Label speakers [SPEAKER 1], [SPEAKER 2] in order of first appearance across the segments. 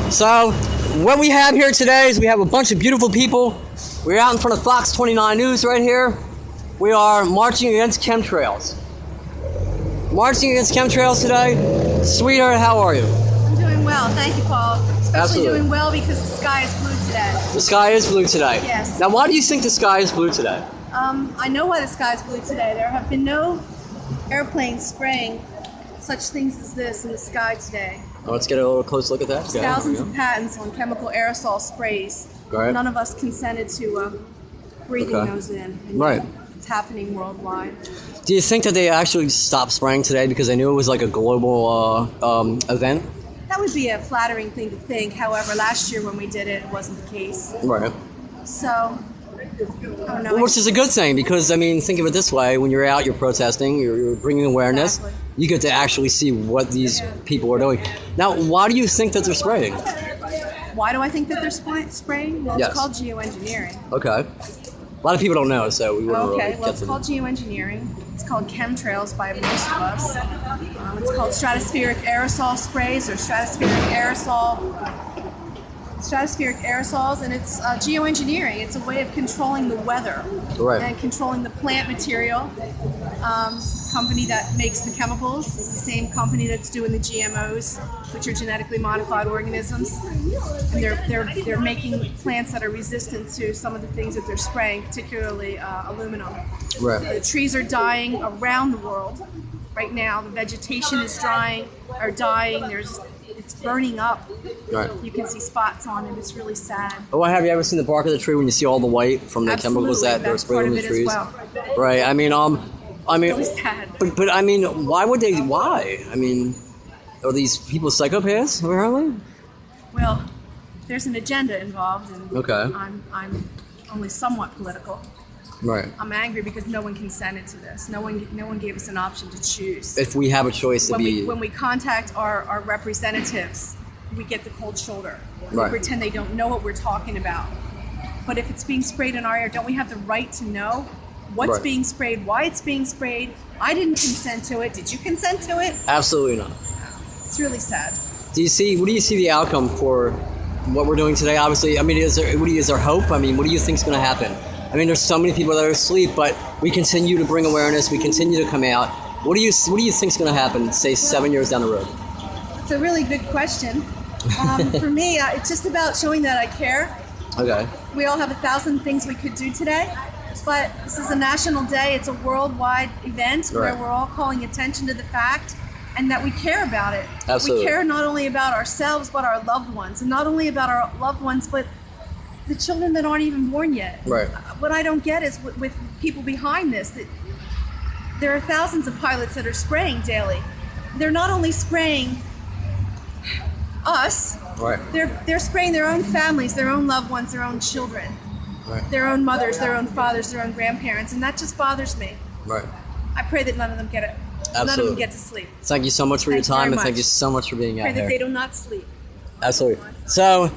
[SPEAKER 1] So, what we have here today is we have a bunch of beautiful people. We're out in front of Fox 29 News right here. We are marching against chemtrails. Marching against chemtrails today. Sweetheart, how are you?
[SPEAKER 2] I'm doing well, thank you, Paul. Especially
[SPEAKER 1] Absolutely.
[SPEAKER 2] doing well because the sky is blue today.
[SPEAKER 1] The sky is blue today.
[SPEAKER 2] Yes.
[SPEAKER 1] Now, why do you think the sky is blue today?
[SPEAKER 2] I know why the sky is blue today. There have been no airplanes spraying such things as this in the sky today.
[SPEAKER 1] Oh, let's get a little close look at that. Okay,
[SPEAKER 2] Thousands of patents on chemical aerosol sprays.
[SPEAKER 1] Right.
[SPEAKER 2] None of us consented to breathing those in. And
[SPEAKER 1] right.
[SPEAKER 2] It's happening worldwide.
[SPEAKER 1] Do you think that they actually stopped spraying today because they knew it was like a global event?
[SPEAKER 2] That would be a flattering thing to think. However, last year when we did it, it wasn't the case.
[SPEAKER 1] Right.
[SPEAKER 2] So, I don't know.
[SPEAKER 1] Well, which is a good thing because, I mean, think of it this way. When you're out, you're protesting, you're bringing awareness.
[SPEAKER 2] Exactly.
[SPEAKER 1] You get to actually see what these people are doing. Now, why do you think that they're spraying?
[SPEAKER 2] Why do I think that they're spraying? Well,
[SPEAKER 1] Yes.
[SPEAKER 2] it's called geoengineering.
[SPEAKER 1] Okay. A lot of people don't know, so we wouldn't really
[SPEAKER 2] Okay, well,
[SPEAKER 1] get
[SPEAKER 2] it's
[SPEAKER 1] to
[SPEAKER 2] called geoengineering. It's called chemtrails by most of us. It's called stratospheric aerosol sprays or stratospheric aerosols, and it's geoengineering. It's a way of controlling the weather and controlling the plant material. Company that makes the chemicals is the same company that's doing the GMOs, which are genetically modified organisms, and they're making plants that are resistant to some of the things that they're spraying, particularly aluminum.
[SPEAKER 1] Right.
[SPEAKER 2] The trees are dying around the world right now. The vegetation is dying. It's burning up.
[SPEAKER 1] Right.
[SPEAKER 2] You can see spots on it. It's really sad.
[SPEAKER 1] Oh, have you ever seen the bark of the tree when you see all the white from the chemicals that they're spraying on the trees?
[SPEAKER 2] That's part of it as well.
[SPEAKER 1] Right. I mean,
[SPEAKER 2] Really sad.
[SPEAKER 1] but I mean, why would they? Why? I mean, are these people psychopaths apparently?
[SPEAKER 2] Well, there's an agenda involved, and
[SPEAKER 1] Okay.
[SPEAKER 2] I'm only somewhat political.
[SPEAKER 1] Right.
[SPEAKER 2] I'm angry because no one consented to this. No one gave us an option to choose.
[SPEAKER 1] If we have a choice to be...
[SPEAKER 2] When we contact our representatives, we get the cold shoulder. We
[SPEAKER 1] Right.
[SPEAKER 2] pretend they don't know what we're talking about. But if it's being sprayed in our air, don't we have the right to know what's
[SPEAKER 1] Right.
[SPEAKER 2] being sprayed, why it's being sprayed? I didn't consent to it. Did you consent to it?
[SPEAKER 1] Absolutely not.
[SPEAKER 2] It's really sad.
[SPEAKER 1] What do you see the outcome for what we're doing today? Obviously, I mean, is there hope? I mean, what do you think is going to happen? I mean, there's so many people that are asleep, but we continue to bring awareness. We continue to come out. What do you think is going to happen, say, 7 years down the road?
[SPEAKER 2] It's a really good question. For me, it's just about showing that I care.
[SPEAKER 1] Okay.
[SPEAKER 2] We all have 1,000 things we could do today, but this is a national day. It's a worldwide event where we're all calling attention to the fact and that we care about it.
[SPEAKER 1] Absolutely.
[SPEAKER 2] We care not only about ourselves, but our loved ones. And not only about our loved ones, but the children that aren't even born yet.
[SPEAKER 1] Right.
[SPEAKER 2] What I don't get is with people behind this, that there are thousands of pilots that are spraying daily. They're not only spraying us,
[SPEAKER 1] Right.
[SPEAKER 2] they're spraying their own families, their own loved ones, their own children, their own mothers, their own fathers, their own grandparents, and that just bothers me.
[SPEAKER 1] Right.
[SPEAKER 2] I pray that none of them get it. None of them get to sleep.
[SPEAKER 1] Thank you so much for your time, and thank you so much for being out
[SPEAKER 2] Pray that
[SPEAKER 1] here.
[SPEAKER 2] they do not sleep.
[SPEAKER 1] Absolutely. So,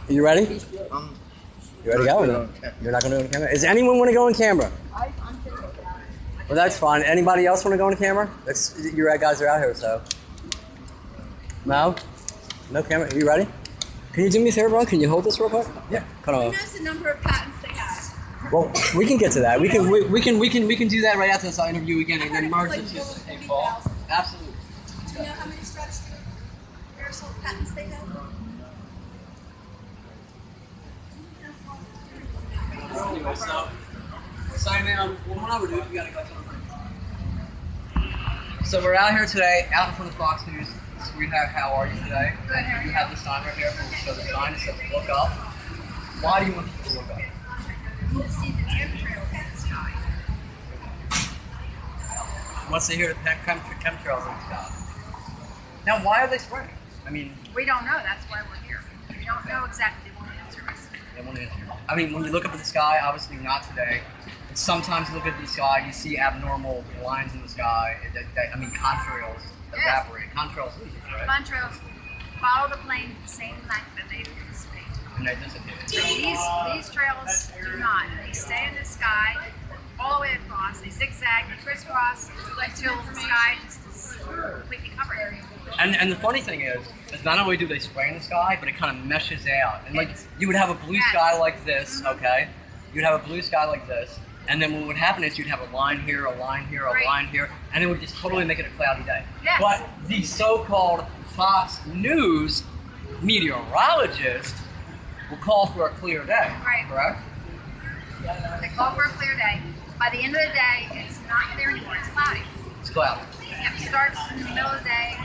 [SPEAKER 1] you ready? You ready to go? Or no? You're not going to go on camera? Does anyone want to go on camera? Well, that's fine. Anybody else want to go on camera? You guys are out here, so. No? No camera? Are you ready? Can you do me a favor, bro? Can you hold this real quick? Yeah. Kind of.
[SPEAKER 2] Who knows the number of patents they have?
[SPEAKER 1] Well, we can get to that. We can do that right after this interview again, and then merge it to fall. Absolutely.
[SPEAKER 2] Do you know how many stratospheric aerosol patents they have?
[SPEAKER 1] Anyway, so sign down. One over, dude. We gotta go to the So we're out here today, out in front of Fox News. So we have How Are You Today?
[SPEAKER 2] Good.
[SPEAKER 1] You have the sign right here. We'll show the sign. It says look up. Why do you want people to look up?
[SPEAKER 2] You see the chemtrails in the sky.
[SPEAKER 1] Once they hear the chemtrails in the sky. Now, why are they spraying? I mean,
[SPEAKER 3] We don't know. That's why we're here. We don't know exactly. They won't answer us.
[SPEAKER 1] they want to answer. I mean, when you look up at the sky, obviously not today. But sometimes you look at the sky, you see abnormal lines in the sky. Contrails evaporate. Contrails lose it, right?
[SPEAKER 3] Chemtrails follow the plane the same length that they dissipate.
[SPEAKER 1] And they disappear.
[SPEAKER 3] These trails do not. They stay in the sky all the way across. They zigzag, they crisscross until the sky just is completely covered.
[SPEAKER 1] And the funny thing is not only do they spray in the sky, but it kind of meshes out. And like you would have a blue sky like this, okay? You'd have a blue sky like this, and then what would happen is you'd have a line here, a line here, a line here, and it would just totally make it a cloudy day.
[SPEAKER 3] Yes.
[SPEAKER 1] But the so-called Fox News meteorologist will call for a clear day, correct?
[SPEAKER 3] They call for a clear day. By the end of the day, it's not clear anymore, it's cloudy.
[SPEAKER 1] It's cloudy.
[SPEAKER 3] Yep, it starts in the middle of the day.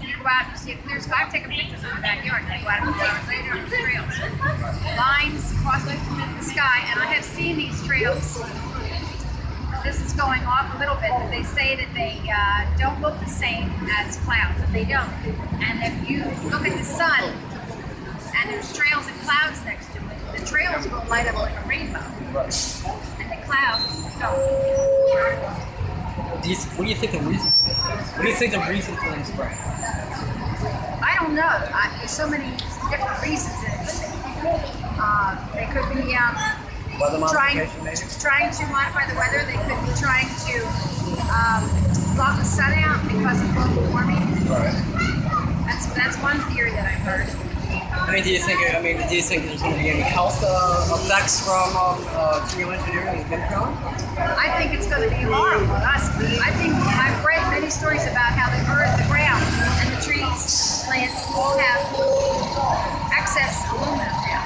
[SPEAKER 3] You go out and see a clear sky. I've taken pictures of my backyard. You go out and lay there on the trails. Lines across the sky, and I have seen these trails. This is going off a little bit, but they say that they don't look the same as clouds, but they don't. And if you look at the sun, and there's trails and clouds next to it, the trails will light up like a rainbow, and the clouds don't.
[SPEAKER 1] What do you think the reason for this is? What do you think the reason for them spraying?
[SPEAKER 3] I don't know. There's so many different reasons. They could be trying to modify the weather. They could be trying to block the sun out because of global warming.
[SPEAKER 1] Right.
[SPEAKER 3] That's one theory that I've heard.
[SPEAKER 1] Do you think there's going to be any health effects from geoengineering and chemtrails?
[SPEAKER 3] I think it's going to be horrible. I think I've read many stories about how the earth, the ground, and the trees, plants all have excess aluminum now.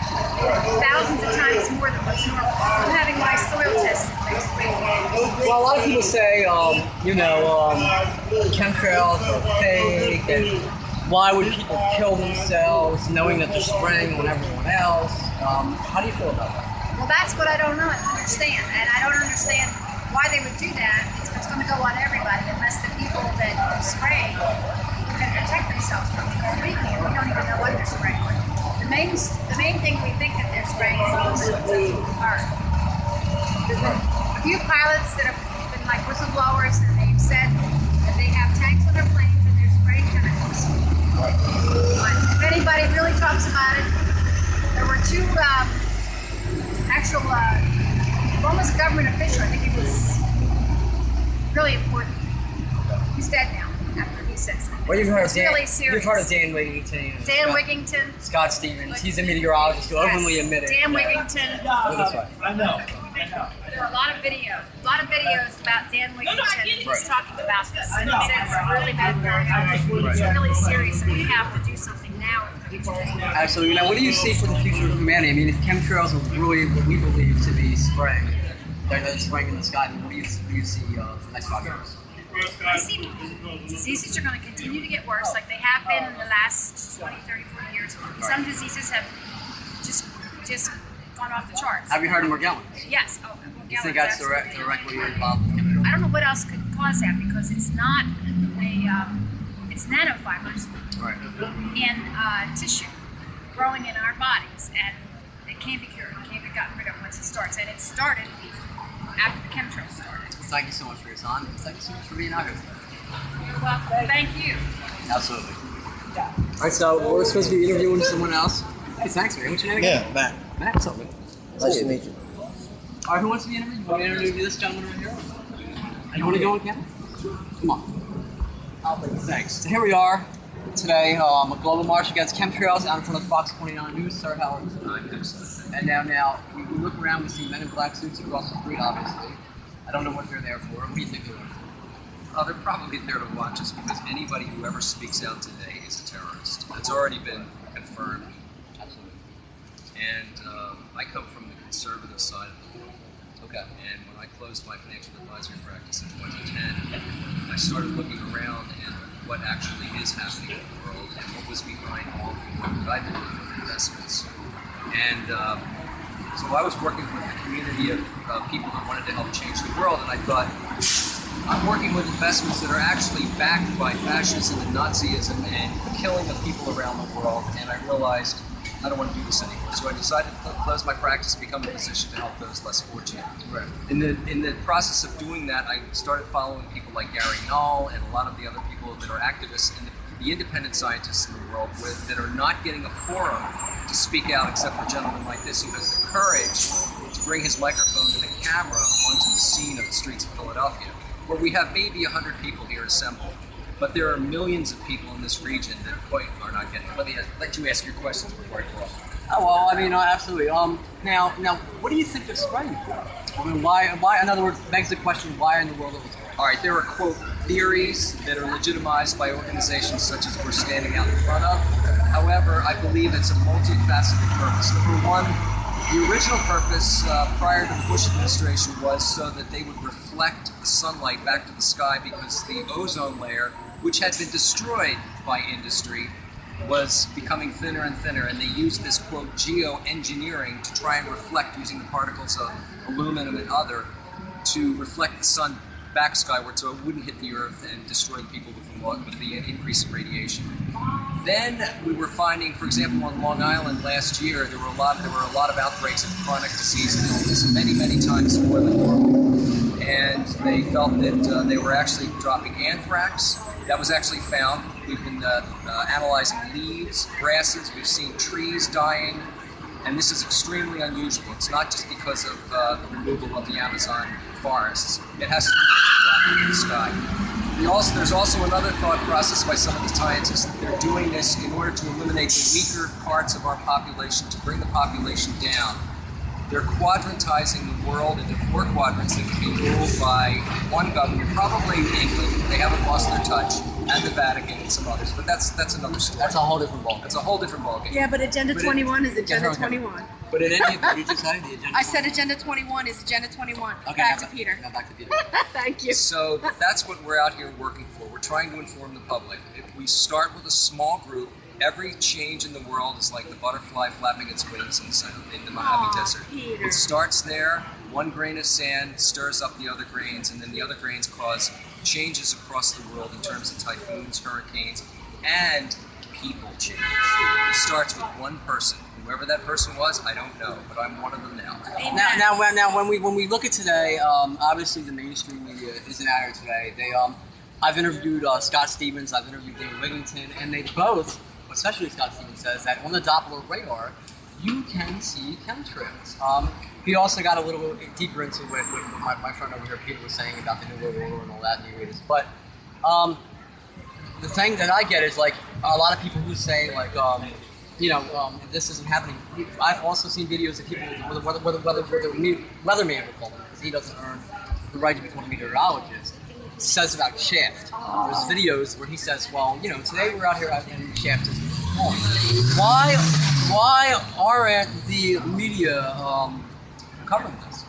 [SPEAKER 3] Thousands of times more than what's normal. I'm having my soil tested next week.
[SPEAKER 1] Well, a lot of people say, chemtrails are fake, and why would people kill themselves knowing that they're spraying on everyone else? How do you feel about that?
[SPEAKER 3] Well, that's what I don't understand, and I don't understand why they would do that. It's going to go on everybody unless the people that are spraying can protect themselves from it. We don't even know what they're spraying. The main thing we think that they're spraying is aluminum. There's been a few pilots that have been like whistleblowers, and they've said that they have tanks on their planes and they're spraying chemicals. But if anybody really talks about it, there were two one was a government official. I think he was really important. He's dead now after he said something.
[SPEAKER 1] Well, you've heard of
[SPEAKER 3] Dan
[SPEAKER 1] Wigington.
[SPEAKER 3] Dan Wigington.
[SPEAKER 1] Scott Stevens. He's a meteorologist who openly admitted.
[SPEAKER 3] Dan Wigington.
[SPEAKER 1] I know.
[SPEAKER 3] There are a lot of videos about Dan Wigington. He's talking about this. And he says it's really bad for our health. It's really serious, and we have to do something now in the future.
[SPEAKER 1] Absolutely. Now, what do you see for the future of humanity? I mean, if chemtrails are really what we believe to be spraying, they're spraying in the sky, what do you see for the next 5 years?
[SPEAKER 3] I see diseases are going to continue to get worse like they have been in the last 20, 30, 40 years. Some diseases have just gone off the charts.
[SPEAKER 1] Have you heard of Morgellons?
[SPEAKER 3] Yes. Oh,
[SPEAKER 1] Morgellons. You think that's directly involved with chemtrails?
[SPEAKER 3] I don't know what else could cause that because it's not it's nanofibers in tissue growing in our bodies, and it can't be cured. It can't be gotten rid of once it starts, and it started after the chemtrails started.
[SPEAKER 1] Thank you so much for your time. Thank you so much for being out here today.
[SPEAKER 3] You're welcome. Thank you.
[SPEAKER 1] Absolutely. All right, so we're supposed to be interviewing someone else. Hey, thanks, man. What's your name again?
[SPEAKER 4] Yeah, Matt.
[SPEAKER 1] Matt, what's up, man?
[SPEAKER 4] Nice to meet you.
[SPEAKER 1] All right, who wants to be interviewed? You want to interview this gentleman right here? You want to go on camera? Come on. Thanks. So here we are today, a global march against chemtrails out in front of Fox 29 News. Sir, how are you? And now we look around, we see men in black suits across the street, obviously. I don't know what they're there for. What do you think they're there for?
[SPEAKER 5] They're probably there to watch us because anybody who ever speaks out today is a terrorist. That's already been confirmed.
[SPEAKER 1] Absolutely.
[SPEAKER 5] And I come from the conservative side of the world.
[SPEAKER 1] Okay.
[SPEAKER 5] And when I closed my financial advisory practice in 2010, I started looking around at what actually is happening in the world and what was behind all the work that I've been doing with investments. And so I was working with a community of people who wanted to help change the world, and I thought, I'm working with investments that are actually backed by fascism and Nazism and the killing of people around the world, and I realized I don't want to do this anymore. So I decided to close my practice, become in a position to help those less fortunate.
[SPEAKER 1] Right.
[SPEAKER 5] In the process of doing that, I started following people like Gary Null and a lot of the other people that are activists and the independent scientists in the world that are not getting a forum to speak out except for a gentleman like this who has the courage to bring his microphone and a camera onto the scene of the streets of Philadelphia, where we have maybe 100 people here assembled. But there are millions of people in this region that quite are not getting it. Let you ask your questions before I go off.
[SPEAKER 1] Oh well, I mean, absolutely. Now, what do you think they're spraying for? I mean, why? In other words, begs the question: why in the world are they spraying?
[SPEAKER 5] All right, there are quote theories that are legitimized by organizations such as we're standing out in front of. However, I believe it's a multifaceted purpose. Number one, the original purpose prior to the Bush administration was so that they would reflect the sunlight back to the sky, because the ozone layer, which had been destroyed by industry, was becoming thinner and thinner, and they used this quote geoengineering to try and reflect using the particles of aluminum and other to reflect the sun back skyward so it wouldn't hit the earth and destroy the people with the increase in radiation. Then we were finding, for example, on Long Island last year, there were a lot of outbreaks of chronic disease and illness, many times more than normal. And they felt that they were actually dropping anthrax. That was actually found. We've been analyzing leaves, grasses. We've seen trees dying. And this is extremely unusual. It's not just because of the removal of the Amazon forests. It has to do with dropping in the sky. There's also another thought process by some of the scientists that they're doing this in order to eliminate the weaker parts of our population, to bring the population down. They're quadrantizing the world into 4 quadrants that can be ruled by one government, probably England. They haven't lost their touch, and the Vatican and some others. But that's another story.
[SPEAKER 1] That's a whole different ballgame.
[SPEAKER 5] That's a whole different ballgame.
[SPEAKER 2] Yeah, but Agenda 21 is Agenda 21.
[SPEAKER 5] But in any event,
[SPEAKER 1] You just said the agenda.
[SPEAKER 2] I said Agenda 21 is Agenda 21.
[SPEAKER 1] Okay,
[SPEAKER 2] Back to Peter.
[SPEAKER 1] Now back to Peter.
[SPEAKER 2] Thank you.
[SPEAKER 5] So that's what we're out here working for. We're trying to inform the public. If we start with a small group, every change in the world is like the butterfly flapping its wings in the Mojave Desert.
[SPEAKER 2] Peter.
[SPEAKER 5] It starts there, one grain of sand stirs up the other grains, and then the other grains cause changes across the world in terms of typhoons, hurricanes, and people change. It starts with one person. Whoever that person was, I don't know, but I'm one of them now.
[SPEAKER 1] Now, when we look at today, obviously the mainstream media isn't out here today. I've interviewed Scott Stevens, I've interviewed David Wigington, and they both, especially Scott Stevens, says that on the Doppler radar, you can see chemtrails. He also got a little bit deeper into what my friend over here, Peter, was saying about the New World Order and all that in the 80s. But the thing that I get is, like, a lot of people who say, like, this isn't happening. I've also seen videos of people whether weatherman will call him, because he doesn't earn the right to be called a meteorologist, says about Shaft. There's videos where he says, well, today we're out here and Shaft is on. Why aren't the media covering this?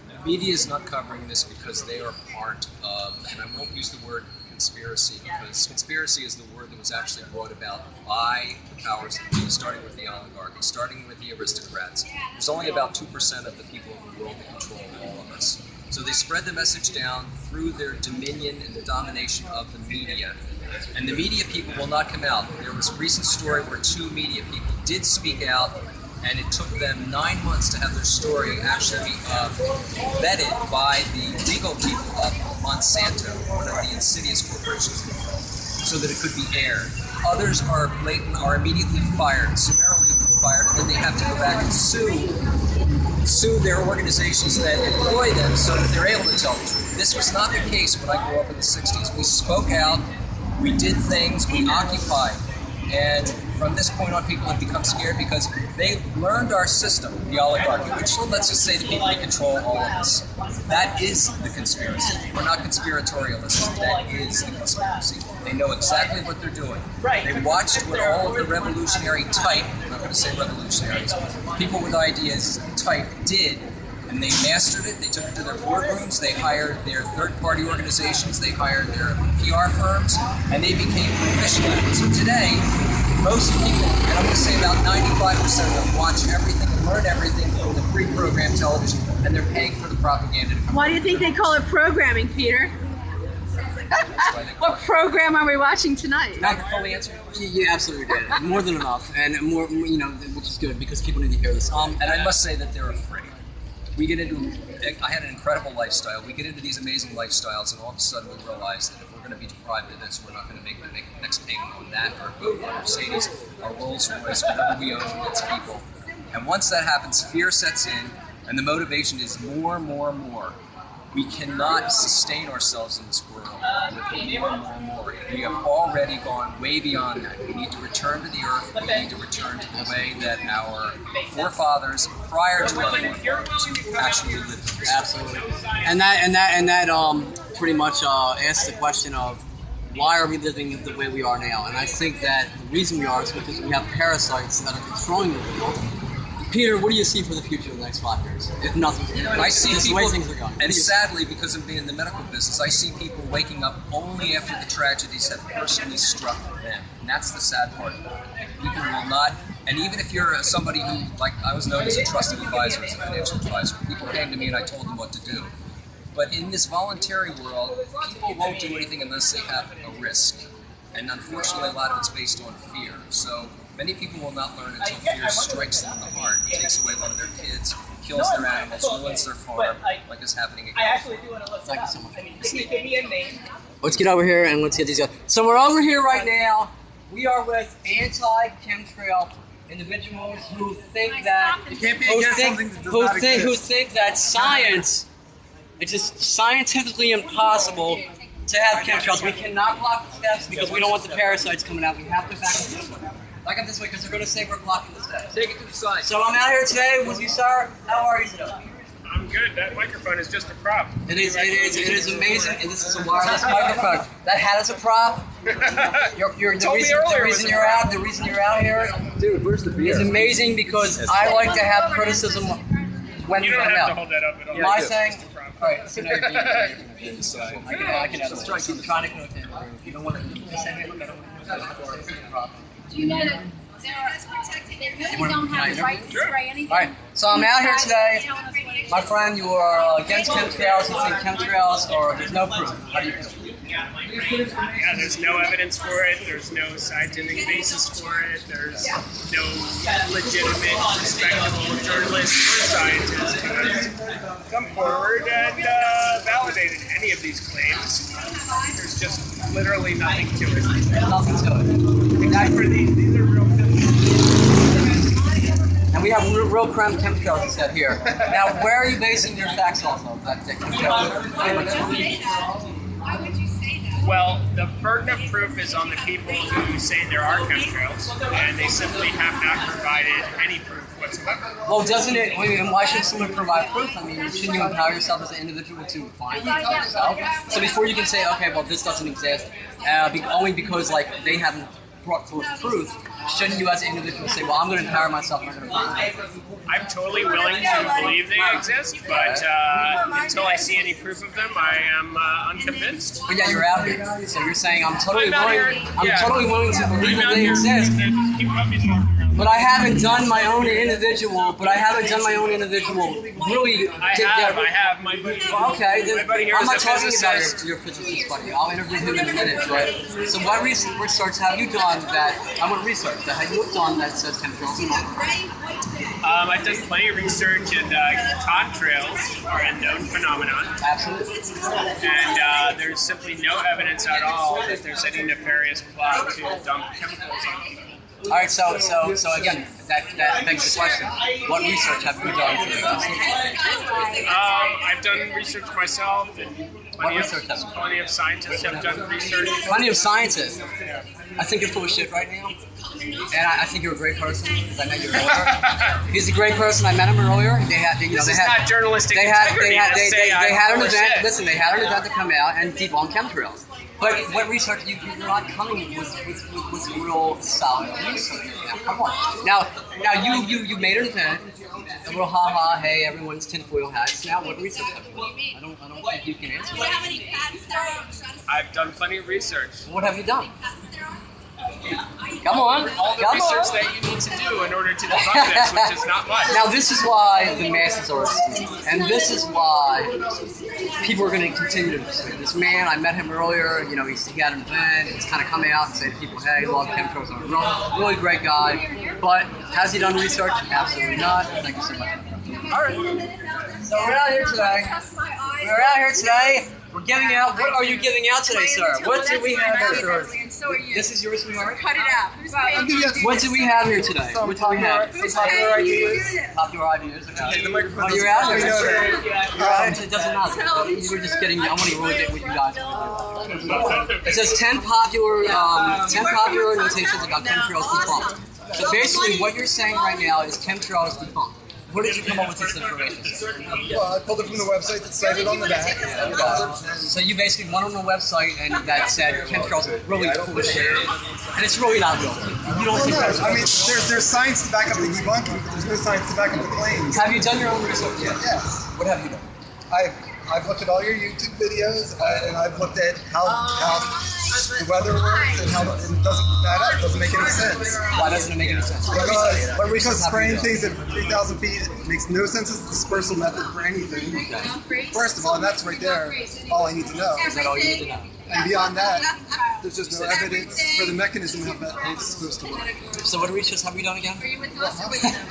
[SPEAKER 5] The media is not covering this because they are part of, and I won't use the word conspiracy, because conspiracy is the word that was actually brought about by the powers that be, starting with the oligarchy, starting with the aristocrats. There's only about 2% of the people in the world that control all of us. So they spread the message down through their dominion and the domination of the media. And the media people will not come out. There was a recent story where 2 media people did speak out, and it took them 9 months to have their story actually vetted by the legal people of Monsanto, one of the insidious corporations, so that it could be aired. Others are immediately fired, summarily fired, and then they have to go back and sue their organizations that employ them so that they're able to tell the truth. This was not the case when I grew up in the 60s. We spoke out, we did things, we occupied. And from this point on, people have become scared because they learned our system, the oligarchy, which, let's just say, the people that control all of us. That is the conspiracy. We're not conspiratorialists. That is the conspiracy. They know exactly what they're doing. They watched what all of the revolutionary type, I'm not going to say revolutionaries, people with ideas type did, and they mastered it. They took it to their boardrooms. They hired their third-party organizations. They hired their PR firms, and they became proficient at it. So today, most people, and I'm going to say about 95% of them, watch everything and learn everything from the pre-programmed television, and they're paying for the propaganda.
[SPEAKER 2] Why do you think they call it programming, Peter? What program are we watching tonight?
[SPEAKER 5] I can fully answer your question.
[SPEAKER 1] You absolutely did. More than enough, and more, which is good because people need to hear this.
[SPEAKER 5] And I must say that they're afraid. I had an incredible lifestyle. We get into these amazing lifestyles, and all of a sudden we realize that if we're going to be deprived of this, we're not going to make the next payment on that, or a boat, or a Mercedes, or Rolls Royce, whatever we own gets people. And once that happens, fear sets in, and the motivation is more. We cannot sustain ourselves in this world with more. We have already gone way beyond that. We need to return to the earth. We need to return to the way that our forefathers, prior to our forefathers, actually lived.
[SPEAKER 1] Absolutely. And that pretty much asks the question of why are we living the way we are now? And I think that the reason we are is because we have parasites that are controlling the world. Peter, what do you see for the future in the next 5 years? If nothing,
[SPEAKER 5] I see
[SPEAKER 1] just
[SPEAKER 5] people,
[SPEAKER 1] the way things are going.
[SPEAKER 5] and sadly, because of being in the medical business, I see people waking up only after the tragedies have personally struck them. And that's the sad part. People will not, and even if you're somebody who, like I was known as a trusted advisor, as a financial advisor, people came to me and I told them what to do. But in this voluntary world, people won't do anything unless they have a risk. And unfortunately, a lot of it's based on fear. So many people will not learn until fear strikes them in the heart. It takes away one of their kids, kills their animals, ruins their farm, like is happening again.
[SPEAKER 4] I actually do want to look.
[SPEAKER 1] Thank you so much.
[SPEAKER 4] Give me a name.
[SPEAKER 1] Let's get over here and let's get these guys. So we're over here right now. We are with anti-chemtrail individuals who think that
[SPEAKER 6] You can't be against something that does not
[SPEAKER 1] who
[SPEAKER 6] exist.
[SPEAKER 1] think that science, it's just scientifically impossible to have chemtrails. We cannot block the steps because we don't want the parasites coming out. We have to back up this way. Back up this way because they're going to say we're blocking the steps.
[SPEAKER 5] Take it to the side.
[SPEAKER 1] So I'm out here today with you, sir. How are you today?
[SPEAKER 7] I'm good. That microphone is just a prop.
[SPEAKER 1] It is amazing. And this is a wireless microphone. That hat is a prop. The reason you're out here,
[SPEAKER 6] Dude, where's the beer?
[SPEAKER 1] is amazing because I like to have criticism when
[SPEAKER 7] You
[SPEAKER 1] we
[SPEAKER 7] don't
[SPEAKER 1] come
[SPEAKER 7] have to
[SPEAKER 1] out.
[SPEAKER 7] hold that up at all.
[SPEAKER 1] My
[SPEAKER 7] It's
[SPEAKER 1] thing.
[SPEAKER 7] just a prop.
[SPEAKER 1] All right, so now you're being I can have this. I'm trying to connote it. You don't want to just say, hey, look, I don't want to
[SPEAKER 3] Do you know that they're protected? They really don't have the right to spray anything.
[SPEAKER 1] All right, so I'm out here today. My friend, you are against chemtrails. You think chemtrails or there's no proof. How do you feel?
[SPEAKER 7] Yeah, there's no evidence for it. There's no scientific basis for it. There's no legitimate, respectable journalist or scientist who has come forward and validated any of these claims. There's just literally nothing to it.
[SPEAKER 1] Nothing to it.
[SPEAKER 7] For these are real
[SPEAKER 1] And we have real creme chemtrails instead here. Now, where are you basing your facts off of? That chemtrails?
[SPEAKER 3] Why would you say that?
[SPEAKER 7] Well, the burden of proof is on the people who say there are chemtrails, and they simply have not provided any proof whatsoever.
[SPEAKER 1] Well, doesn't it? I mean, why should someone provide proof? I mean, shouldn't you empower yourself as an individual to find proof for yourself? So before you can say, okay, well, this doesn't exist, only because like they haven't brought forth proof, shouldn't you as an individual say, well, I'm going to empower myself and I'm going to find it?
[SPEAKER 7] I'm totally willing to believe they exist, but until I see any proof of them, I am unconvinced.
[SPEAKER 1] But yeah, you're out here. So you're saying I'm totally
[SPEAKER 7] I'm out
[SPEAKER 1] willing.
[SPEAKER 7] here,
[SPEAKER 1] I'm
[SPEAKER 7] yeah.
[SPEAKER 1] totally willing to believe
[SPEAKER 7] I'm
[SPEAKER 1] that
[SPEAKER 7] out
[SPEAKER 1] they
[SPEAKER 7] here
[SPEAKER 1] exist.
[SPEAKER 7] and keep puppies walking around.
[SPEAKER 1] But I haven't done my own individual. Really.
[SPEAKER 7] I have. My buddy.
[SPEAKER 1] Okay, then
[SPEAKER 7] My buddy here
[SPEAKER 1] I'm
[SPEAKER 7] is
[SPEAKER 1] not
[SPEAKER 7] a
[SPEAKER 1] talking about
[SPEAKER 7] physicist.
[SPEAKER 1] your physicist buddy. I'll interview him in a minute, right? So what research have you done that, I want research, that have you done that says chemtrails are not?
[SPEAKER 7] I've done plenty of research, and contrails are a known phenomenon.
[SPEAKER 1] Absolutely.
[SPEAKER 7] And there's simply no evidence at all that there's any nefarious plot to dump chemicals on people.
[SPEAKER 1] All right, so again, that begs the question: what research have you done for this?
[SPEAKER 7] I've done research myself, and plenty of scientists have done research.
[SPEAKER 1] Plenty of scientists. I think you're full of shit right now, and I think you're a great person. Because I met you earlier. He's a great person. I met him earlier.
[SPEAKER 7] This is not journalistic
[SPEAKER 1] They had
[SPEAKER 7] integrity to say I'm
[SPEAKER 1] an
[SPEAKER 7] full of
[SPEAKER 1] event.
[SPEAKER 7] shit.
[SPEAKER 1] Listen, they had an event to come out and debunk chemtrails. But what research? You're not coming with real solid research. Now, come on. Now you made an event. A little ha hey, everyone's tinfoil hats. Now what research have you done? I don't think you can answer that.
[SPEAKER 7] I've done plenty of research.
[SPEAKER 1] What have you done? Come on.
[SPEAKER 7] All the research that you need to do in order to debunk this, which is not much.
[SPEAKER 1] Now this is why the masses are asleep, and this is why people are going to continue to asleep. This man, I met him earlier. You know, he had an event. He's kind of coming out and saying to people, "Hey, love chemtrails are really great guy." But has he done research? Absolutely not. Thank you so much. All right. So we're out here today. We're giving out. What are you giving out today, sir? What do we have here, sir?
[SPEAKER 3] So are you.
[SPEAKER 1] This is yours, sweetheart?
[SPEAKER 3] Cut it out. Who's paying you to do
[SPEAKER 1] What
[SPEAKER 3] this?
[SPEAKER 1] do we have here today?
[SPEAKER 6] Some
[SPEAKER 1] What do we have?
[SPEAKER 3] Who's
[SPEAKER 6] popular
[SPEAKER 3] paying you to
[SPEAKER 6] ideas.
[SPEAKER 3] do this?
[SPEAKER 1] Popular ideas. Okay.
[SPEAKER 6] The microphone
[SPEAKER 1] Oh, you're
[SPEAKER 6] doesn't
[SPEAKER 1] out
[SPEAKER 6] really
[SPEAKER 1] there.
[SPEAKER 6] know that.
[SPEAKER 1] You're out there. It doesn't matter. You were just getting. I want to really get what you guys want to do. It says 10 popular notations about chemtrails debunked. So basically, what you're saying right now is chemtrails debunked. Where did you come up with this information?
[SPEAKER 6] Well, I pulled it from the website that's cited on the back.
[SPEAKER 1] So you basically went on the website and that said chemtrails are really cool shit, and it's really not real. You don't think that's
[SPEAKER 6] I mean, there's science to back up the debunking, but there's no science to back up the claims.
[SPEAKER 1] Have you done your own research yet?
[SPEAKER 6] Yes.
[SPEAKER 1] What have you done?
[SPEAKER 6] I've looked at all your YouTube videos, and I've looked at how the weather works and how it doesn't add up. It doesn't make any sense.
[SPEAKER 1] Why doesn't it make any sense?
[SPEAKER 6] Because spraying things at 3,000 feet makes no sense as a dispersal method for anything. First of all, and that's right there, all I need to know.
[SPEAKER 1] Is that all you need to know?
[SPEAKER 6] And beyond that, there's just no evidence for the mechanism of how it's supposed to work.
[SPEAKER 1] So what research have you done again?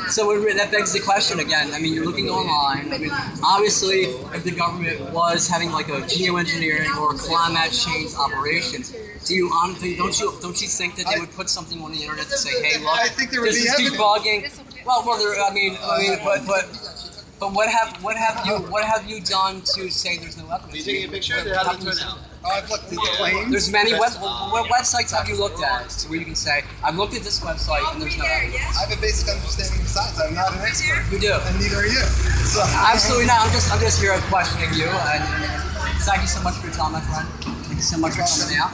[SPEAKER 1] So that begs the question again. I mean, you're looking online. I mean, obviously, if the government was having like a geoengineering or climate change operation, don't you think that they would put something on the internet to say, hey, look,
[SPEAKER 6] I think there would
[SPEAKER 1] this
[SPEAKER 6] be
[SPEAKER 1] is
[SPEAKER 6] evidence.
[SPEAKER 1] debugging? Well, but what have you done to say there's no evidence?
[SPEAKER 6] Are you taking a picture? How did it turn out? I've looked at the claims.
[SPEAKER 1] There's many what websites have you looked at where you can say, I've looked at this website and there's no evidence?
[SPEAKER 6] I have a basic understanding of science. I'm not an expert.
[SPEAKER 1] You do.
[SPEAKER 6] And neither are you. So.
[SPEAKER 1] Absolutely not. I'm just here questioning you. And thank you so much for your time, my friend. Thank you so much for coming out.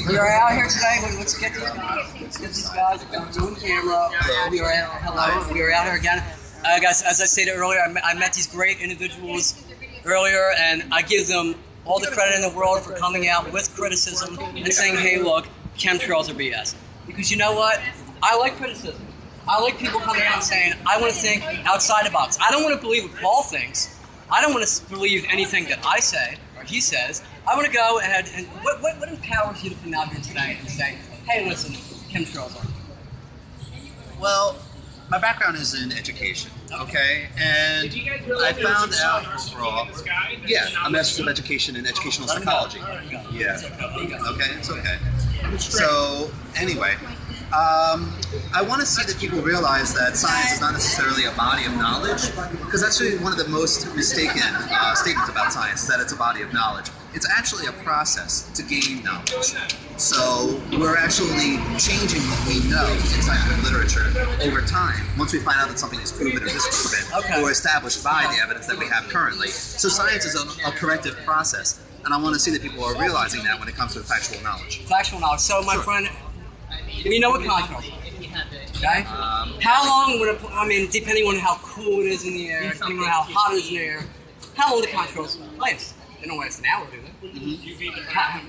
[SPEAKER 1] We are out here today. Let's get these guys. Let's get these guys. We're doing camera. We are out. Hello. We are out here again. Guys, as I stated earlier, I met these great individuals earlier, and I give them all the credit in the world for coming out with criticism and saying, hey, look, chemtrails are BS. Because you know what? I like criticism. I like people coming out and saying, I want to think outside the box. I don't want to believe what Paul thinks. I don't want to believe anything that I say or he says. I want to go ahead and what empowers you to come out here today and say, hey, listen, chemtrails are.
[SPEAKER 8] Well, my background is in education, okay? And I found out overall, I'm Master of Education in Educational Psychology. Yeah. Okay, it's okay. So, anyway, I want to see that people realize that science is not necessarily a body of knowledge, because that's really one of the most mistaken statements about science, that it's a body of knowledge. It's actually a process to gain knowledge. So we're actually changing what we know in scientific literature over time, once we find out that something is proven or disproven, or established by the evidence that we have currently. So science is a corrective process, and I want to see that people are realizing that when it comes to factual knowledge.
[SPEAKER 1] Factual knowledge. So, my friend, we know what chemtrails are. Okay? How long would it, depending on how cool it is in the air, depending on how hot it is in the air, how long do chemtrails last? They don't last an hour, do they? Mm-hmm.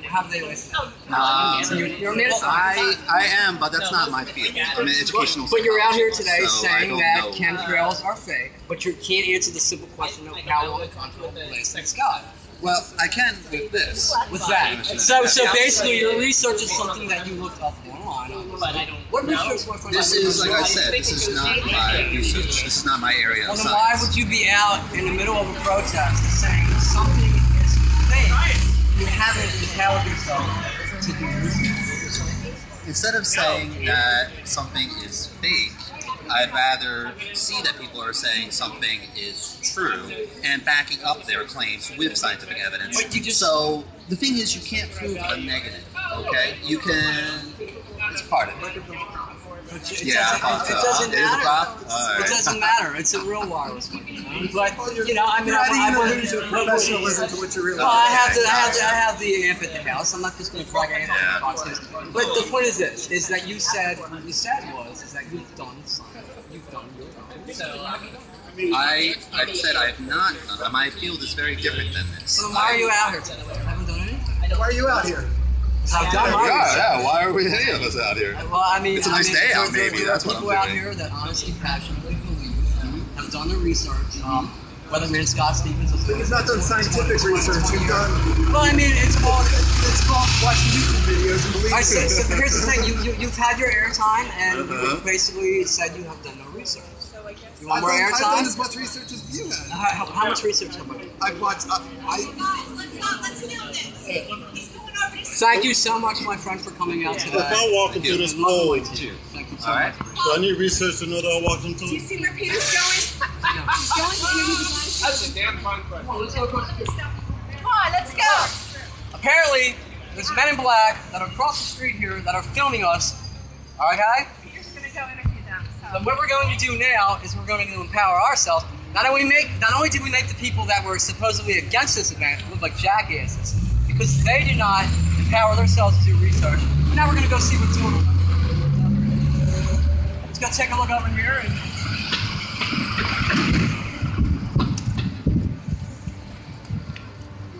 [SPEAKER 1] How do they last an hour? So you're a medicine.
[SPEAKER 8] I am, but that's not my field. I'm in educational
[SPEAKER 1] But you're out here today
[SPEAKER 8] so
[SPEAKER 1] saying that chemtrails are fake, but you can't answer the simple question of how long a chemtrail will last in the sky.
[SPEAKER 8] Well, I can with this.
[SPEAKER 1] With that. So basically, your research is something that you looked up online. What research was from
[SPEAKER 8] This is, like I said, this is not my research. This is not my area of
[SPEAKER 1] Well, then
[SPEAKER 8] science.
[SPEAKER 1] why would you be out in the middle of a protest saying something is fake? You haven't empowered yourself to do research.
[SPEAKER 8] Instead of saying that something is fake, I'd rather see that people are saying something is true and backing up their claims with scientific evidence. So the thing is, you can't prove a negative, okay? You can... It's part of it. Yeah, I thought so.
[SPEAKER 1] It doesn't
[SPEAKER 8] It is a
[SPEAKER 1] matter.
[SPEAKER 8] prop? All right.
[SPEAKER 1] It doesn't matter. It's a real wireless one. But I mean,
[SPEAKER 6] How do you
[SPEAKER 1] I
[SPEAKER 6] know
[SPEAKER 1] want
[SPEAKER 6] there's a professionalism to what you're really
[SPEAKER 1] Well, I have the amp at the house. I'm not just going to drag an amp on the podcast. But the point is this: is that you said what you said is that you've done something. You've done your own.
[SPEAKER 8] I said I have not done. My field is very different than this.
[SPEAKER 1] So why are you out here today? I haven't done anything.
[SPEAKER 6] Why are you out here?
[SPEAKER 1] I've done my research.
[SPEAKER 8] Yeah, why are we any of us out here?
[SPEAKER 1] Well, I mean,
[SPEAKER 8] It's a nice day out, maybe.
[SPEAKER 1] There
[SPEAKER 8] That's
[SPEAKER 1] are
[SPEAKER 8] what I'm
[SPEAKER 1] people out
[SPEAKER 8] doing.
[SPEAKER 1] here that honestly, passionately believe, have done the research. Weatherman Scott Stevens.
[SPEAKER 6] You've not done scientific research. You've done.
[SPEAKER 1] Well, I mean, it's called
[SPEAKER 6] watching YouTube videos and believing.
[SPEAKER 1] So here's the thing: you've had your airtime, and you basically said you have done no research. You want more
[SPEAKER 6] I've done
[SPEAKER 1] airtime?
[SPEAKER 6] as much research as you have.
[SPEAKER 1] How much research have you done?
[SPEAKER 6] I've watched.
[SPEAKER 1] Thank you so much, my friend, for coming out today.
[SPEAKER 9] If I walk into this pool,
[SPEAKER 1] Thank you so
[SPEAKER 8] All right.
[SPEAKER 1] much.
[SPEAKER 9] do I need research to know that I walked into
[SPEAKER 2] Do you
[SPEAKER 9] it?
[SPEAKER 2] see where Peter's going? He's going to interview the guys.
[SPEAKER 7] That's a damn fun question.
[SPEAKER 2] Come on, let's go.
[SPEAKER 1] Apparently, there's men in black that are across the street here that are filming us. Okay?
[SPEAKER 2] Peter's going to go interview them.
[SPEAKER 1] So what we're going to do now is we're going to empower ourselves. Not only do we make the people that were supposedly against this event look like jackasses, because they did not empower themselves to do research. But now we're going to go see what's going on. Let's go take a look over here.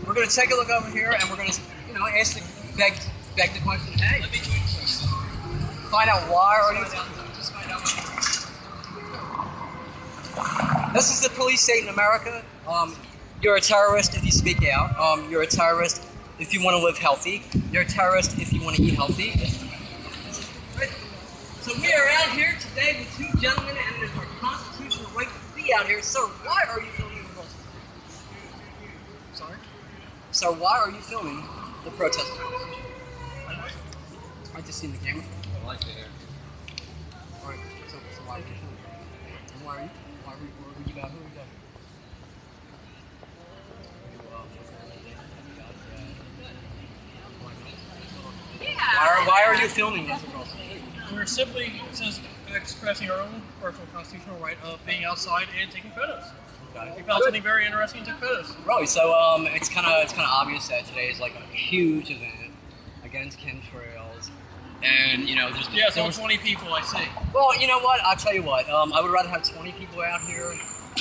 [SPEAKER 1] We're going to take a look over here, and we're going to, ask beg the question. Hey, find out why are you? Just find out. This is the police state in America. You're a terrorist if you speak out. You're a terrorist if you want to live healthy. You're a terrorist if you want to eat healthy. So we are out here today with two gentlemen, and it is our constitutional right to be out here. Sir, why are you filming the protest? Sorry? Sir, why are you filming the protest? Aren't you seeing the camera?
[SPEAKER 8] I like it here.
[SPEAKER 1] Alright, so why are you filming? And why are you? Who are you guys? Why are you filming this?
[SPEAKER 10] We're simply expressing our own personal constitutional right of being outside and taking photos. We found something very interesting and took photos.
[SPEAKER 1] Right. So it's kind of obvious that today is like a huge event against chemtrails, and there's
[SPEAKER 10] so 20 people I see.
[SPEAKER 1] Well, you know what? I'll tell you what. I would rather have 20 people out here,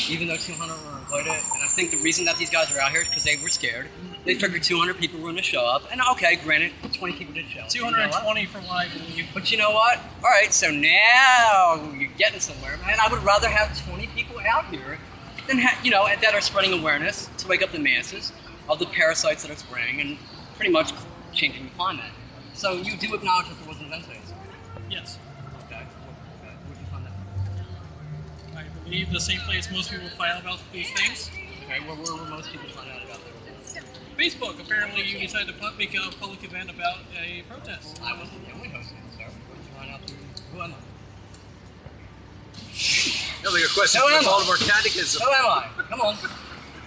[SPEAKER 1] even though 200 were invited. And I think the reason that these guys are out here is because they were scared. They figured 200 people were going to show up. And okay, granted, 20 people did show up.
[SPEAKER 10] 220 from what I believe.
[SPEAKER 1] But you know what? All right, so now you're getting somewhere, man. I would rather have 20 people out here than that are spreading awareness to wake up the masses of the parasites that are spraying and pretty much changing the climate. So you do acknowledge that there was an event today?
[SPEAKER 10] Yes.
[SPEAKER 1] Okay. Where'd you find that?
[SPEAKER 10] I believe the same place most people find out about these things.
[SPEAKER 1] Okay, where most people find out about this?
[SPEAKER 10] Facebook. Apparently you decided to make a public event about a protest.
[SPEAKER 1] I wasn't the only host, sir. Where did you find out who am I?
[SPEAKER 8] No, your question
[SPEAKER 1] Who am
[SPEAKER 8] is
[SPEAKER 1] I?
[SPEAKER 8] all of our catechism.
[SPEAKER 1] Who am I? Come on.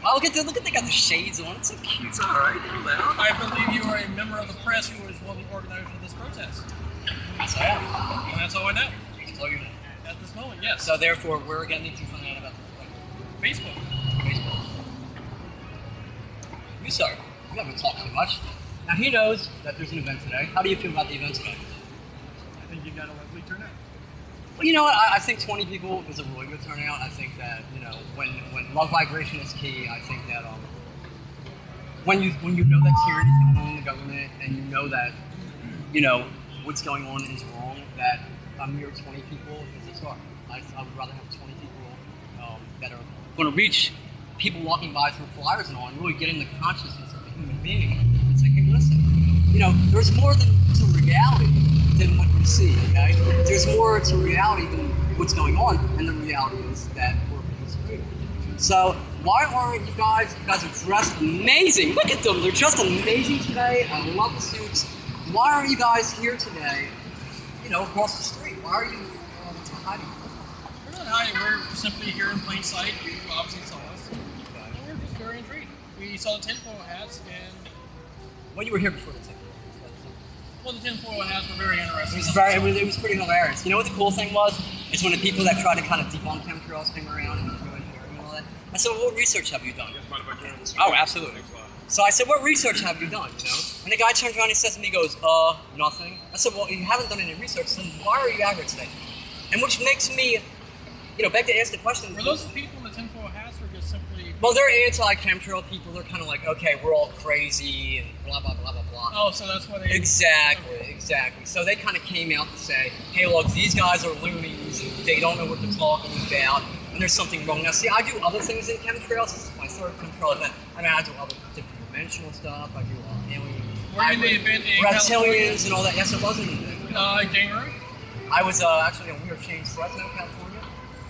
[SPEAKER 1] Oh, look at they got the shades on. It's so cute.
[SPEAKER 8] It's all right. You're loud.
[SPEAKER 10] I believe you are a member of the press who was one of the organizers of this protest.
[SPEAKER 1] Yes, I am.
[SPEAKER 10] And that's all I know.
[SPEAKER 1] That's all you know.
[SPEAKER 10] At this moment, yes.
[SPEAKER 1] So therefore, we're going to need to find out about this.
[SPEAKER 10] Facebook.
[SPEAKER 1] Facebook. You, sir, you haven't talked too much. Now, he knows that there's an event today. How do you feel about the event today?
[SPEAKER 10] I think you got a lovely turnout.
[SPEAKER 1] Well, you know what? I think 20 people is a really good turnout. I think that, when love vibration is key, I think that when you know that tyranny is going on in the government and you know that, what's going on is wrong, that a mere 20 people is a start. I would rather have 20 people that are going to reach people walking by through flyers and all, and really get in the consciousness of the human being and say, hey, listen, there's more to reality than what you see, okay? There's more to reality than what's going on, and the reality is that we're being screwed. So why aren't you guys are dressed amazing. Look at them, they're just amazing today. I love the suits. Why aren't you guys here today, across the street? Why are you hiding?
[SPEAKER 10] We're not hiding, we're simply here in plain sight. You obviously saw us. And we're just very intrigued. We saw the tinfoil hats and...
[SPEAKER 1] Well, you were here before the tinfoil.
[SPEAKER 10] Well, the tinfoil hats were very interesting.
[SPEAKER 1] It was pretty hilarious. You know what the cool thing was? Is when the people that tried to kind of debunk chemtrails came around and were doing hearing and all that. I said, well, what research have you done? Oh, absolutely. So I said, what research have you done, And the guy turns around and he says to me, he goes, nothing. I said, well, you haven't done any research, then why are you out here today? And which makes me, beg to ask the question.
[SPEAKER 10] Were those the people in the tinfoil hats or just simply...
[SPEAKER 1] Well, they're anti-chemtrail people. They're kind of like, okay, we're all crazy and blah, blah, blah, blah, blah.
[SPEAKER 10] Oh, so that's why they...
[SPEAKER 1] Exactly. So they kind of came out to say, hey, look, these guys are loonies. They don't know what they're talking about. And there's something wrong. Now, see, I do other things in chemtrails. This is my third chemtrail event. I do other different dimensional stuff. I do aliens.
[SPEAKER 10] Were you in the event in
[SPEAKER 1] reptilians and all that. Yes, it was in the event.
[SPEAKER 10] January?
[SPEAKER 1] I was actually in Weird Change, Fresno, California.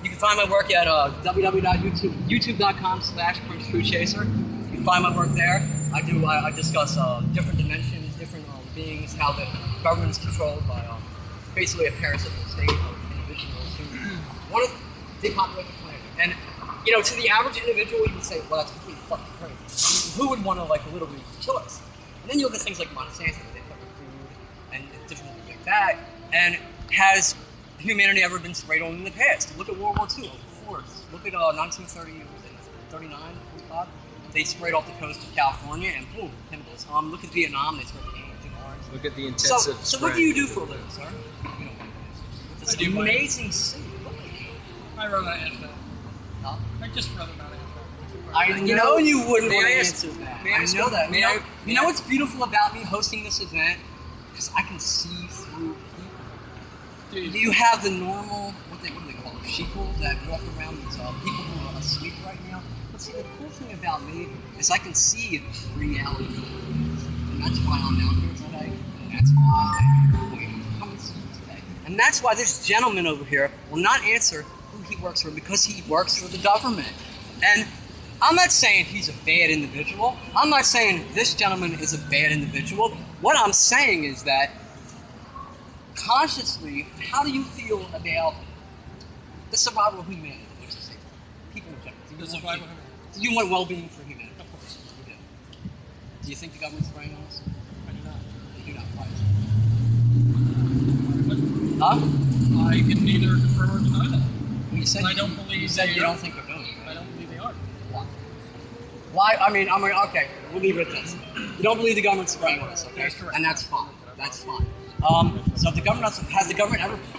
[SPEAKER 1] You can find my work at www.youtube.com/PrinceFoodChaser. You can find my work there. I discuss different dimensions, different beings, how the government's controlled by basically a parasitical state of individuals who want to depopulate the planet. And to the average individual, you would say, well, that's completely fucking crazy. I mean, who would want to literally kill us? And then you look at things like Monsanto, where they put food and different things like that. And has humanity ever been sprayed on in the past? Look at World War II, of course. Look at 1939, 45. They sprayed off the coast of California, and boom, chemicals. Look at Vietnam. They sprayed Agent Orange.
[SPEAKER 5] Look at the intensive.
[SPEAKER 1] So what do you do for a living, sir? With this amazing suit.
[SPEAKER 10] I rather not answer that.
[SPEAKER 1] Huh?
[SPEAKER 10] I just rather not answer that.
[SPEAKER 1] I know you wouldn't
[SPEAKER 5] May
[SPEAKER 1] want
[SPEAKER 5] I
[SPEAKER 1] to
[SPEAKER 5] ask-
[SPEAKER 1] answer that.
[SPEAKER 5] may I
[SPEAKER 1] I
[SPEAKER 5] ask
[SPEAKER 1] know
[SPEAKER 5] one-
[SPEAKER 1] that.
[SPEAKER 5] may I-
[SPEAKER 1] You know what's beautiful about me hosting this event? Because I can see through people.
[SPEAKER 10] Dude,
[SPEAKER 1] You have the normal, what do they call them, sheeple that walk around these people who are asleep right now. But see, the cool thing about me is I can see reality. And that's why I'm out here today. And that's why I'm coming to you today. And that's why this gentleman over here will not answer who he works for, because he works for the government. And I'm not saying he's a bad individual. I'm not saying this gentleman is a bad individual. What I'm saying is that consciously, how do you feel about the survival of humanity? Let's just say people in general.
[SPEAKER 10] the survival.
[SPEAKER 1] Do you want well-being for humanity?
[SPEAKER 10] Of course.
[SPEAKER 1] You do. Do you think the government's spraying on us?
[SPEAKER 10] I do not.
[SPEAKER 1] They do not. Why?
[SPEAKER 10] But
[SPEAKER 1] Huh?
[SPEAKER 10] I can neither confirm or deny that.
[SPEAKER 1] Well, you said
[SPEAKER 10] I don't believe
[SPEAKER 1] you said
[SPEAKER 10] they
[SPEAKER 1] you
[SPEAKER 10] are.
[SPEAKER 1] don't think they're doing it.
[SPEAKER 10] I don't believe they are.
[SPEAKER 1] Why? Why? I mean, okay, we'll leave it at this. You don't believe the government's spraying on us, okay?
[SPEAKER 10] That's correct.
[SPEAKER 1] And that's fine. That's fine. So if the government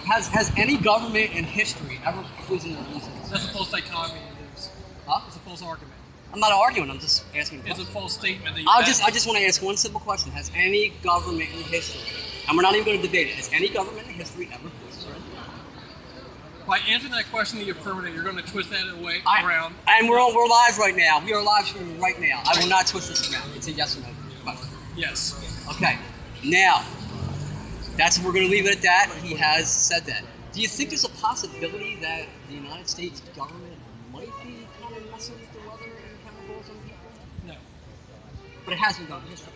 [SPEAKER 1] has any government in history ever poisoned their own citizens?
[SPEAKER 10] That's a false dichotomy. It is.
[SPEAKER 1] Huh?
[SPEAKER 10] It's a false argument.
[SPEAKER 1] I'm not arguing. I'm just asking.
[SPEAKER 10] It's a false statement that you
[SPEAKER 1] I
[SPEAKER 10] have.
[SPEAKER 1] just want to ask one simple question. Has any government in history, and we're not even going to debate it, has any government in history ever poisoned their own citizens?
[SPEAKER 10] By answering that question in the affirmative, you're going to twist that away around.
[SPEAKER 1] And we're live right now. We are live streaming right now. I will not twist this around. It's a yes or no question.
[SPEAKER 10] Yes.
[SPEAKER 1] Okay. Now, we're going to leave it at that. He has said that. Do you think there's a possibility that the United States government might be kind of messing with the weather and chemicals on people?
[SPEAKER 10] No.
[SPEAKER 1] But it has been done in history.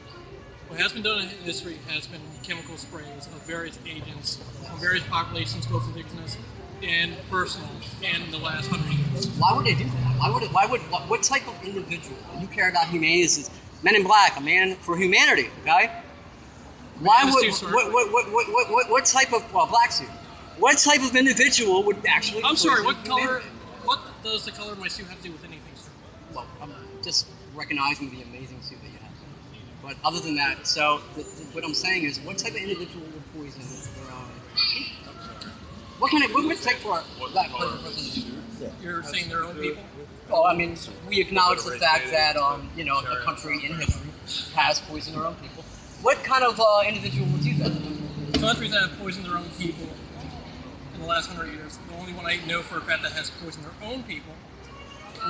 [SPEAKER 10] What has been done in history has been chemical sprays of various agents on various populations, both indigenous and personal, in the last 100 years.
[SPEAKER 1] Why would they do that? What type of individual? You care about humanity? This is Men in Black, a man for humanity, okay? Why would, what type of, black suit? What type of individual would actually
[SPEAKER 10] I'm sorry, what
[SPEAKER 1] poison
[SPEAKER 10] color,
[SPEAKER 1] humanity?
[SPEAKER 10] what does the color of my suit have to do with anything, sir?
[SPEAKER 1] Well, I'm just recognizing the amazing suit that you have. But other than that, so what I'm saying is, what type of individual would poison their own people? What would it take for a black person to do that?
[SPEAKER 10] You're saying their own people?
[SPEAKER 1] Well, I mean, we acknowledge the fact that, a country in history has poisoned their own people. What kind of individual would do that?
[SPEAKER 10] Countries that have poisoned their own people in the last 100 years, the only one I know for a fact that has poisoned their own people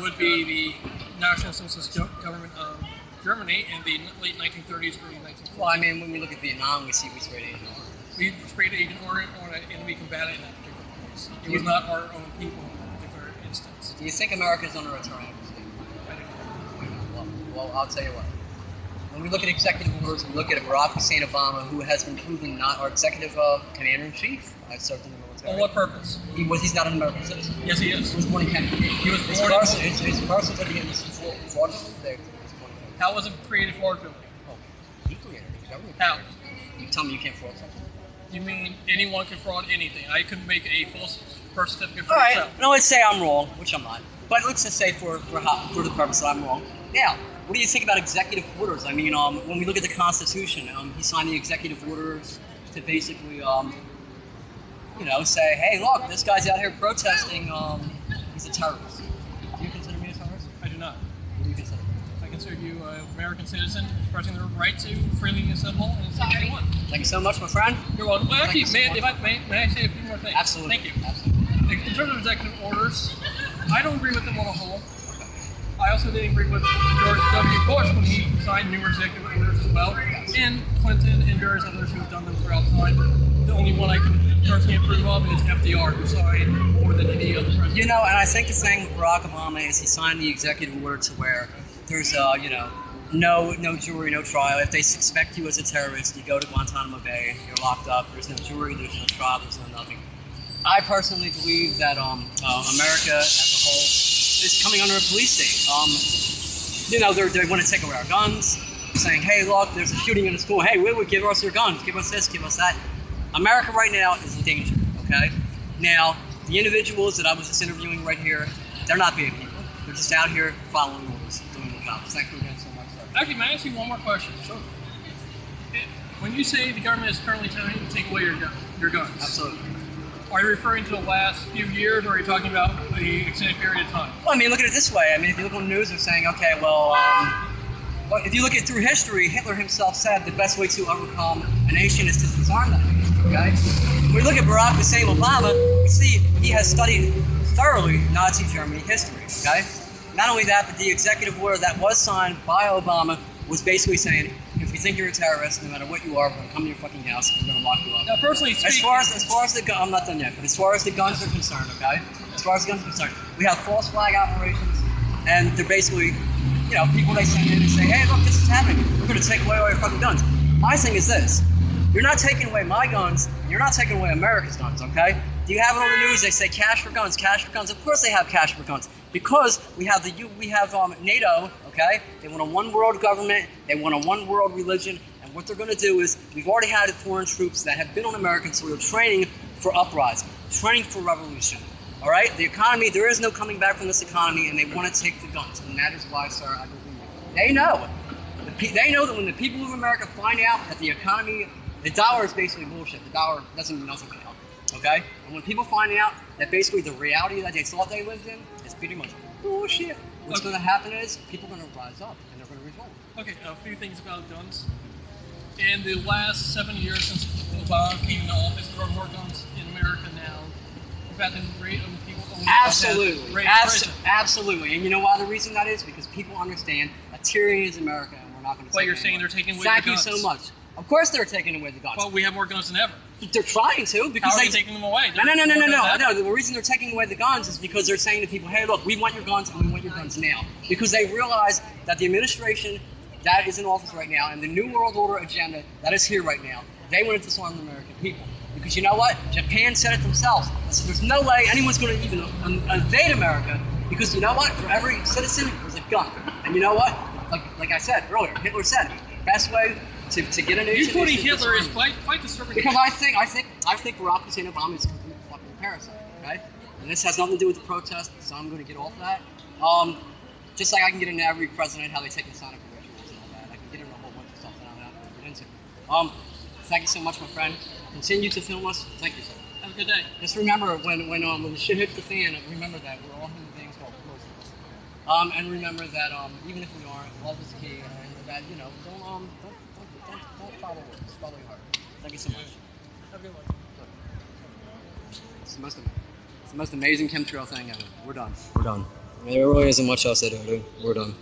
[SPEAKER 10] would be the National Socialist government of Germany in the late 1930s, early 1940s.
[SPEAKER 1] Well, I mean, when we look at Vietnam, we see we sprayed Agent Orange.
[SPEAKER 10] We sprayed Agent Orange on an enemy combatant in that particular place. It was not our own people in that particular instance.
[SPEAKER 1] Do you think America's under a triangle state? Well, I'll tell you what. When we look at executive orders, we look at Barack Hussein Obama, who has been proven not our executive commander-in-chief. I served in the military.
[SPEAKER 10] For what purpose?
[SPEAKER 1] He's not an American citizen.
[SPEAKER 10] Yes, he is.
[SPEAKER 1] He was born in Canada.
[SPEAKER 10] He was
[SPEAKER 1] His
[SPEAKER 10] born in
[SPEAKER 1] birth certificate was fraudulent. They was born in Canada.
[SPEAKER 10] How was it created fraudulently?
[SPEAKER 1] Oh, he created it. The government
[SPEAKER 10] How?
[SPEAKER 1] created it. You tell me you can't fraud something?
[SPEAKER 10] You mean anyone can fraud anything? I could make a false birth certificate for
[SPEAKER 1] All right.
[SPEAKER 10] myself.
[SPEAKER 1] No, let's say I'm wrong, which I'm not. But let's just say for the purpose that I'm wrong. Now, what do you think about executive orders? I mean, when we look at the Constitution, he signed the executive orders to basically, say, hey, look, this guy's out here protesting. He's a terrorist. Do you consider me a terrorist?
[SPEAKER 10] I do not.
[SPEAKER 1] What do you consider?
[SPEAKER 10] I consider you an American citizen expressing their right to freely assemble and say what you want.
[SPEAKER 1] Thank you so much, my friend.
[SPEAKER 10] You're welcome. Well, actually,
[SPEAKER 1] Thank you so
[SPEAKER 10] may I say a few more things?
[SPEAKER 1] Absolutely.
[SPEAKER 10] Thank you.
[SPEAKER 1] Absolutely.
[SPEAKER 10] In terms of executive orders, I don't agree with them on a whole. I also didn't agree with George W. Bush when he signed numerous executive orders as well, and Clinton and various others who have done them throughout time. The only one I can personally approve of is FDR, who signed more than any other president.
[SPEAKER 1] And I think the thing with Barack Obama is he signed the executive order to where there's, No jury, no trial. If they suspect you as a terrorist, you go to Guantanamo Bay, you're locked up, there's no jury, there's no trial, there's no nothing. I personally believe that America as a whole is coming under a police state. You know, they want to take away our guns, saying, hey, look, there's a shooting in the school. Hey, we would give us your guns, give us this, give us that. America right now is in danger, okay? Now, the individuals that I was just interviewing right here, they're not bad people. They're just out here following orders, doing their jobs. Thank you again so much, sir.
[SPEAKER 10] Actually, may I ask you one more question? Sure. When you say the government is currently telling you to take away your guns,
[SPEAKER 1] absolutely.
[SPEAKER 10] Are you referring to the last few years, or are you talking about the extended period of time?
[SPEAKER 1] Well, I mean, look at it this way. I mean, if you look on the news, they're saying, okay, well, if you look at through history, Hitler himself said the best way to overcome a nation is to disarm that nation, okay? When we look at Barack Hussein Obama, we see he has studied thoroughly Nazi Germany history, okay? Not only that, but the executive order that was signed by Obama was basically saying, if you think you're a terrorist, no matter what you are, we're going to come to your fucking house and we're going to lock you up.
[SPEAKER 10] Now, personally speaking,
[SPEAKER 1] as far as the gun, I'm not done yet, but as far as the guns are concerned, okay? As far as the guns are concerned, we have false flag operations, and they're basically, you know, people they send in and say, hey, look, this is happening. We're going to take away all your fucking guns. My thing is this. You're not taking away my guns, and you're not taking away America's guns, okay? Do you have it on the news? They say cash for guns, cash for guns. Of course they have cash for guns. Because we have NATO, okay? They want a one world government, they want a one world religion, and what they're going to do is, we've already had foreign troops that have been on American soil training for uprising, training for revolution, all right? The economy, there is no coming back from this economy, and they want to take the guns, and that is why, sir, I believe you. They know. They know that when the people of America find out that the economy, the dollar is basically bullshit, the dollar doesn't mean nothing now, okay? And when people find out that basically the reality that they thought they lived in is pretty much bullshit, what's going to happen is people are going to rise up and they're going to revolt.
[SPEAKER 10] Okay, a few things about guns. In the last 7 years since Obama came into office, there are more guns in America now. We've had the rate of people owning
[SPEAKER 1] Absolutely. Absolutely. And you know why the reason that is? Because people understand that tyranny is America and we're not going to take it.
[SPEAKER 10] But you're saying they're taking away
[SPEAKER 1] Thank
[SPEAKER 10] the guns.
[SPEAKER 1] you so much. Of course they're taking away the guns.
[SPEAKER 10] Well, we have more guns than ever.
[SPEAKER 1] They're trying to because
[SPEAKER 10] How are they taking them away?
[SPEAKER 1] No. The reason they're taking away the guns is because they're saying to people, hey, look, we want your guns and we want your guns now. Because they realize that the administration that is in office right now and the New World Order agenda that is here right now, they want to disarm the American people. Because you know what? Japan said it themselves. So there's no way anyone's going to even invade America because you know what? For every citizen, there's a gun. And you know what? Like I said earlier, Hitler said, best way to get a nation.
[SPEAKER 10] You quoting Hitler is quite disturbing.
[SPEAKER 1] Because I think Barack Hussein Obama is a complete fucking parasite, okay? And this has nothing to do with the protest, so I'm going to get off that. Just like I can get into every president, how they take Masonic rituals and all that. I can get into a whole bunch of stuff that I'm not going to get into. Thank you so much, my friend. Continue to film us. Thank you, sir.
[SPEAKER 10] Have a good day.
[SPEAKER 1] Just remember, when the shit hits the fan, remember that we're all human beings, we're all close. And remember that even if we aren't, love is key, and that, you know, don't follow orders, follow your heart. Thank you so much.
[SPEAKER 10] Have a good one.
[SPEAKER 1] It's the most amazing chemtrail thing ever. We're done. There really isn't much else to do. We're done.